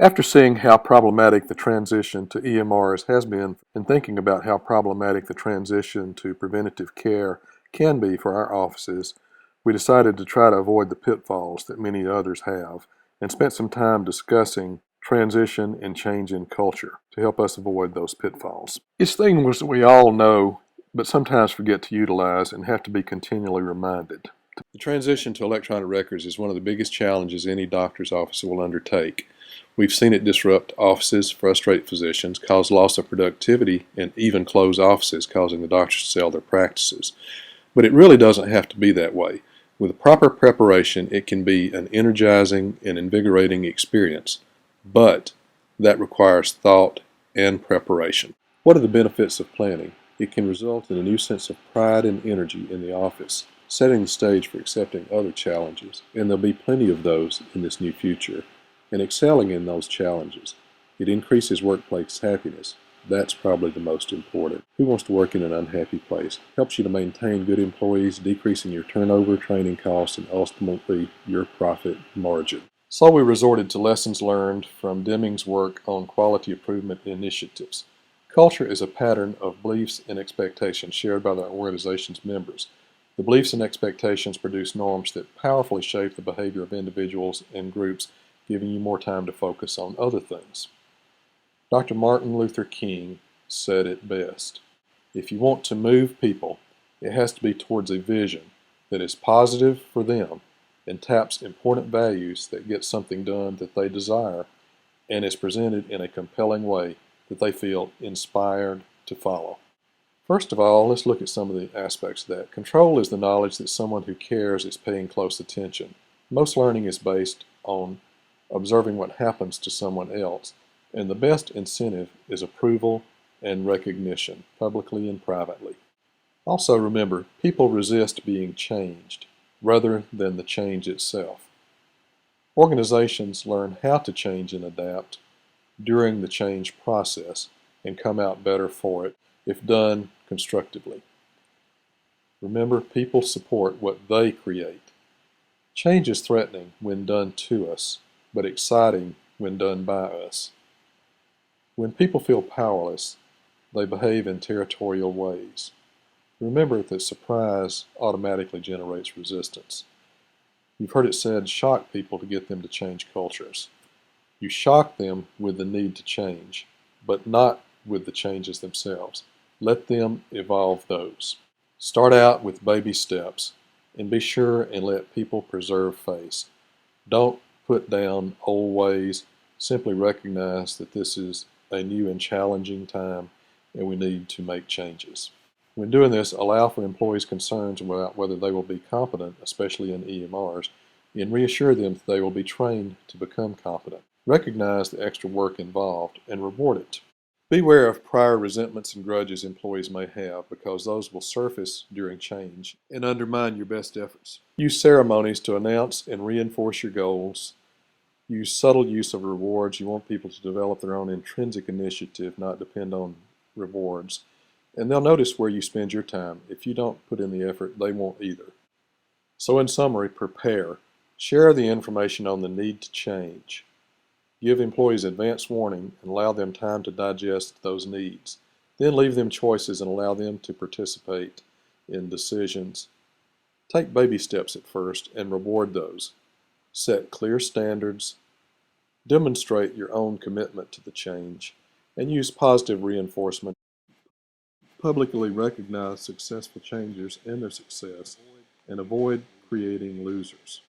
After seeing how problematic the transition to EMRs has been and thinking about how problematic the transition to preventative care can be for our offices, we decided to try to avoid the pitfalls that many others have and spent some time discussing transition and change in culture to help us avoid those pitfalls. It's things we all know but sometimes forget to utilize and have to be continually reminded. The transition to electronic records is one of the biggest challenges any doctor's office will undertake. We've seen it disrupt offices, frustrate physicians, cause loss of productivity, and even close offices, causing the doctors to sell their practices. But it really doesn't have to be that way. With proper preparation, it can be an energizing and invigorating experience, but that requires thought and preparation. What are the benefits of planning? It can result in a new sense of pride and energy in the office, setting the stage for accepting other challenges, and there'll be plenty of those in this new future, and excelling in those challenges. It increases workplace happiness. That's probably the most important. Who wants to work in an unhappy place? Helps you to maintain good employees, decreasing your turnover, training costs, and ultimately your profit margin. So we resorted to lessons learned from Deming's work on quality improvement initiatives. Culture is a pattern of beliefs and expectations shared by the organization's members. The beliefs and expectations produce norms that powerfully shape the behavior of individuals and groups, giving you more time to focus on other things. Dr. Martin Luther King said it best. If you want to move people, it has to be towards a vision that is positive for them and taps important values that get something done that they desire and is presented in a compelling way that they feel inspired to follow. First of all, let's look at some of the aspects of that. Control is the knowledge that someone who cares is paying close attention. Most learning is based on observing what happens to someone else, and the best incentive is approval and recognition, publicly and privately. Also remember, people resist being changed rather than the change itself. Organizations learn how to change and adapt during the change process and come out better for it if done constructively. Remember, people support what they create. Change is threatening when done to us, but exciting when done by us. When people feel powerless, they behave in territorial ways. Remember that surprise automatically generates resistance. You've heard it said, shock people to get them to change cultures. You shock them with the need to change, but not with the changes themselves. Let them evolve those. Start out with baby steps, and be sure and let people preserve face. Don't put down old ways. Simply recognize that this is a new and challenging time, and we need to make changes. When doing this, allow for employees' concerns about whether they will be competent, especially in EMRs, and reassure them that they will be trained to become competent. Recognize the extra work involved and reward it. Beware of prior resentments and grudges employees may have, because those will surface during change and undermine your best efforts. Use ceremonies to announce and reinforce your goals. Use subtle use of rewards. You want people to develop their own intrinsic initiative, not depend on rewards. And they'll notice where you spend your time. If you don't put in the effort, they won't either. So in summary, prepare. Share the information on the need to change. Give employees advance warning and allow them time to digest those needs. Then leave them choices and allow them to participate in decisions. Take baby steps at first and reward those. Set clear standards. Demonstrate your own commitment to the change, and use positive reinforcement. Publicly recognize successful changers and their success, and avoid creating losers.